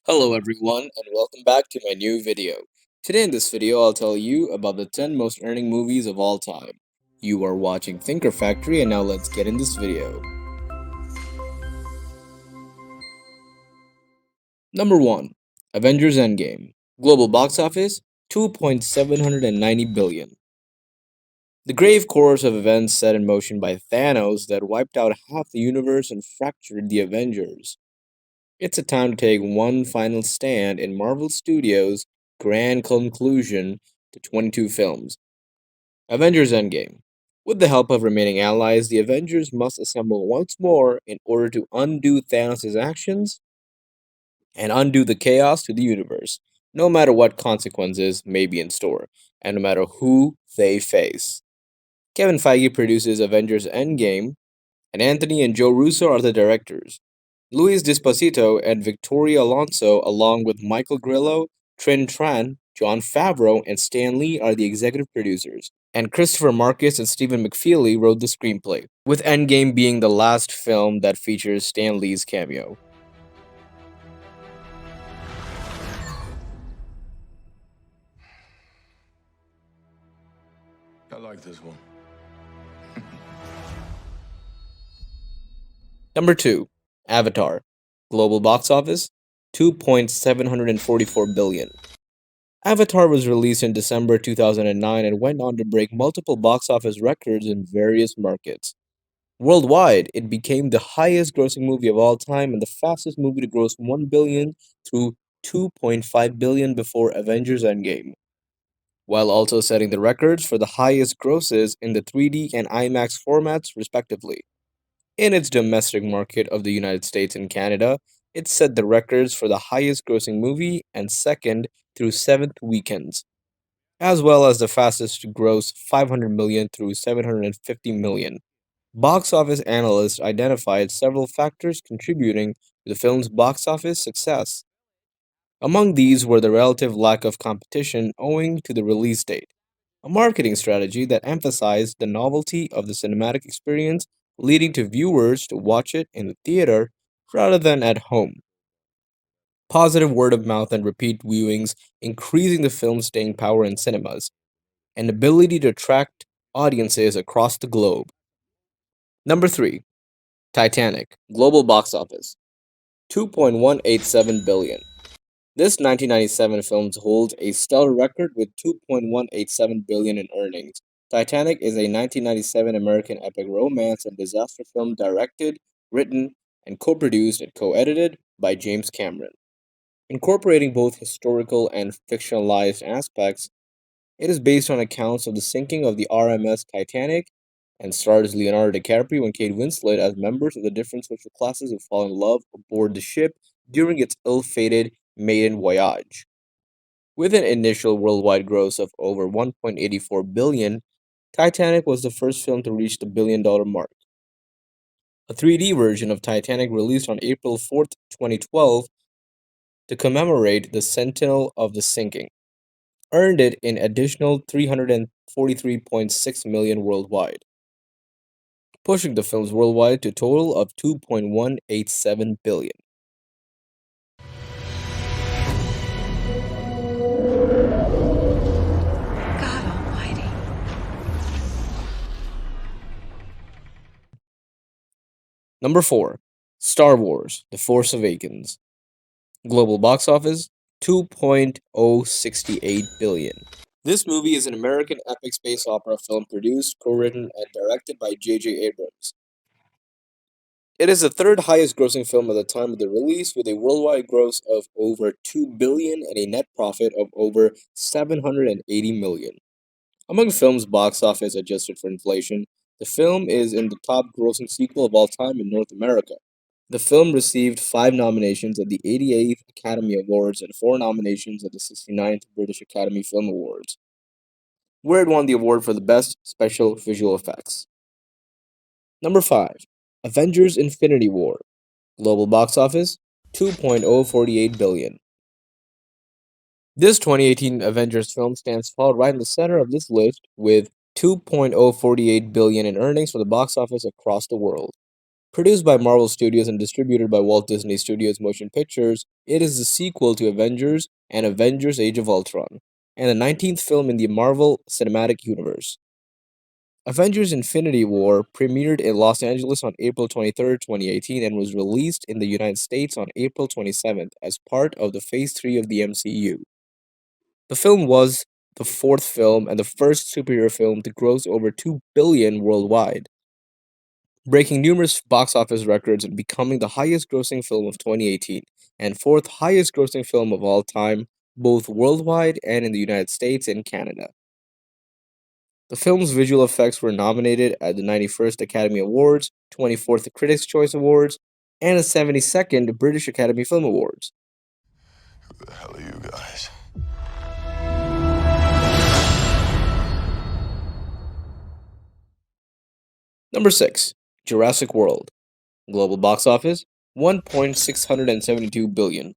Hello everyone and welcome back to my new video. Today in this video I'll tell you about the 10 most earning movies of all time. You are watching Thinker Factory and now let's get in this video. Number 1. Avengers Endgame. Global box office 2.790 billion. The grave course of events set in motion by Thanos that wiped out half the universe and fractured the Avengers. It's a time to take one final stand in Marvel Studios' grand conclusion to 22 films. Avengers Endgame. With the help of remaining allies, the Avengers must assemble once more in order to undo Thanos' actions and undo the chaos to the universe, no matter what consequences may be in store, and no matter who they face. Kevin Feige produces Avengers Endgame, and Anthony and Joe Russo are the directors. Luis Despacito and Victoria Alonso, along with Michael Grillo, Trin Tran, Jon Favreau, and Stan Lee, are the executive producers. And Christopher Marcus and Stephen McFeely wrote the screenplay, with Endgame being the last film that features Stan Lee's cameo. I like this one. Number 2. Avatar. Global box office 2.744 billion. Avatar was released in December 2009 and went on to break multiple box office records in various markets. Worldwide, it became the highest grossing movie of all time and the fastest movie to gross 1 billion through 2.5 billion before Avengers Endgame, while also setting the records for the highest grosses in the 3D and IMAX formats respectively. In its domestic market of the United States and Canada, it set the records for the highest grossing movie and second through 7th weekends, as well as the fastest to gross 500 million through 750 million. Box office analysts identified several factors contributing to the film's box office success. Among these were the relative lack of competition owing to the release date, a marketing strategy that emphasized the novelty of the cinematic experience, leading to viewers to watch it in the theater rather than at home. Positive word of mouth and repeat viewings, increasing the film's staying power in cinemas, and ability to attract audiences across the globe. Number 3. Titanic. Global box office 2.187 billion. This 1997 film holds a stellar record with 2.187 billion in earnings. Titanic is a 1997 American epic romance and disaster film directed, written, and co-produced and co-edited by James Cameron. Incorporating both historical and fictionalized aspects, it is based on accounts of the sinking of the RMS Titanic and stars Leonardo DiCaprio and Kate Winslet as members of the different social classes who fall in love aboard the ship during its ill-fated maiden voyage. With an initial worldwide gross of over 1.84 billion, Titanic was the first film to reach the billion-dollar mark. A 3D version of Titanic released on April 4th, 2012 to commemorate the centennial of the sinking earned it an additional 343.6 million worldwide, pushing the film's worldwide to a total of 2.187 billion. God Almighty. Number 4. Star Wars: The Force Awakens. Global box office 2.068 billion. This movie is an American epic space opera film produced, co-written, and directed by J.J. Abrams. It is the third highest grossing film at the time of the release, with a worldwide gross of over 2 billion and a net profit of over 780 million. Among films box office adjusted for inflation, the film is in the top grossing sequel of all time in North America. The film received 5 nominations at the 88th Academy Awards and 4 nominations at the 69th British Academy Film Awards, where it won the award for the Best Special Visual Effects. Number 5. Avengers Infinity War. Global box office 2.048 billion. This 2018 Avengers film stands tall right in the center of this list with 2.048 billion in earnings for the box office across the world. Produced by Marvel Studios and distributed by Walt Disney Studios Motion Pictures, it is the sequel to Avengers and Avengers Age of Ultron, and the 19th film in the Marvel Cinematic Universe. Avengers Infinity War premiered in Los Angeles on April 23rd, 2018, and was released in the United States on April 27th as part of the Phase 3 of the MCU. The film was the fourth film and the first superhero film to gross over 2 billion worldwide, breaking numerous box office records and becoming the highest grossing film of 2018 and fourth highest grossing film of all time, both worldwide and in the United States and Canada. The film's visual effects were nominated at the 91st Academy Awards, 24th Critics' Choice Awards, and the 72nd British Academy Film Awards. Who the hell are you guys? Number 6. Jurassic World. Global box office 1.672 billion.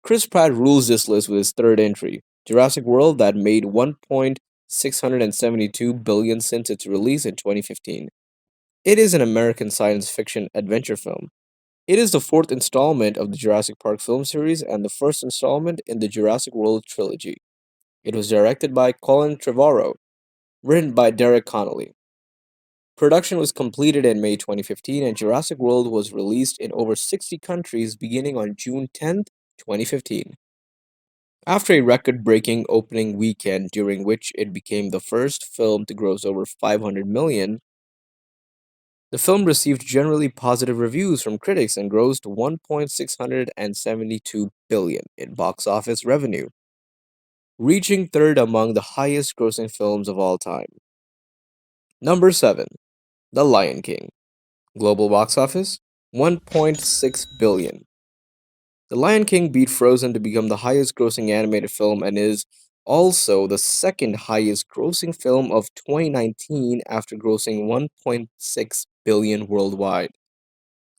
Chris Pratt rules this list with his third entry, Jurassic World, that made 1.672 billion since its release in 2015. It is an American science fiction adventure film. It is the fourth installment of the Jurassic Park film series and the first installment in the Jurassic World trilogy. It was directed by Colin Trevorrow, written by Derek Connolly. Production was completed in May 2015, and Jurassic World was released in over 60 countries beginning on June 10th, 2015. After a record breaking opening weekend during which it became the first film to gross over 500 million, the film received generally positive reviews from critics and grossed 1.672 billion in box office revenue, reaching third among the highest grossing films of all time. Number 7. The Lion King. Global box office 1.6 billion. The Lion King beat Frozen to become the highest grossing animated film and is also the second highest grossing film of 2019 after grossing 1.6 billion worldwide.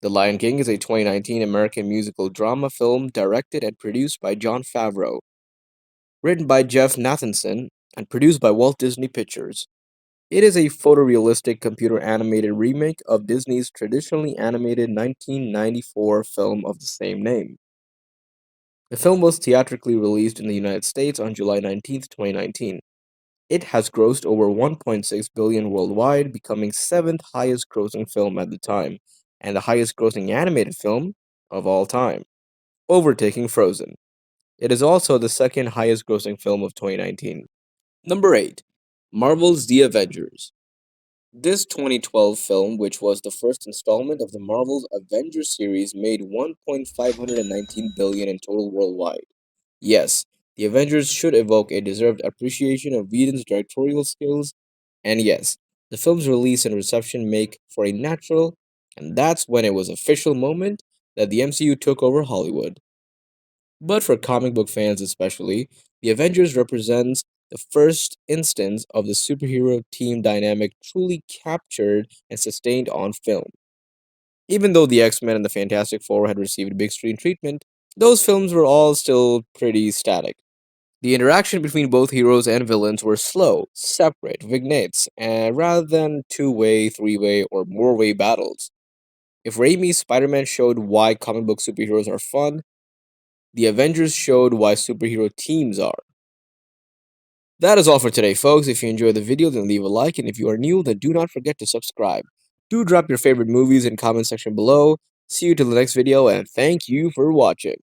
The Lion King is a 2019 American musical drama film directed and produced by Jon Favreau, written by Jeff Nathanson, and produced by Walt Disney Pictures. It is a photorealistic computer animated remake of Disney's traditionally animated 1994 film of the same name. The film was theatrically released in the United States on July 19th, 2019. It has grossed over 1.6 billion worldwide, becoming seventh highest grossing film at the time, and the highest grossing animated film of all time, overtaking Frozen. It is also the second highest grossing film of 2019. Number 8. Marvel's The Avengers. This 2012 film, which was the first installment of the Marvel's Avengers series, made 1.519 billion in total worldwide. Yes, the Avengers should evoke a deserved appreciation of Whedon's directorial skills, and yes, the film's release and reception make for a natural, and that's when it was official moment that the MCU took over Hollywood. But for comic book fans especially, the Avengers represents the first instance of the superhero team dynamic truly captured and sustained on film. Even though the X-Men and the Fantastic Four had received big screen treatment, those films were all still pretty static. The interaction between both heroes and villains were slow, separate vignettes, rather than two-way, three-way, or more-way battles. If Raimi's Spider-Man showed why comic book superheroes are fun, the Avengers showed why superhero teams are. That is all for today, folks. If you enjoyed the video, then leave a like, and if you are new, then do not forget to subscribe. Do drop your favorite movies in comment section below. See you till the next video, and thank you for watching.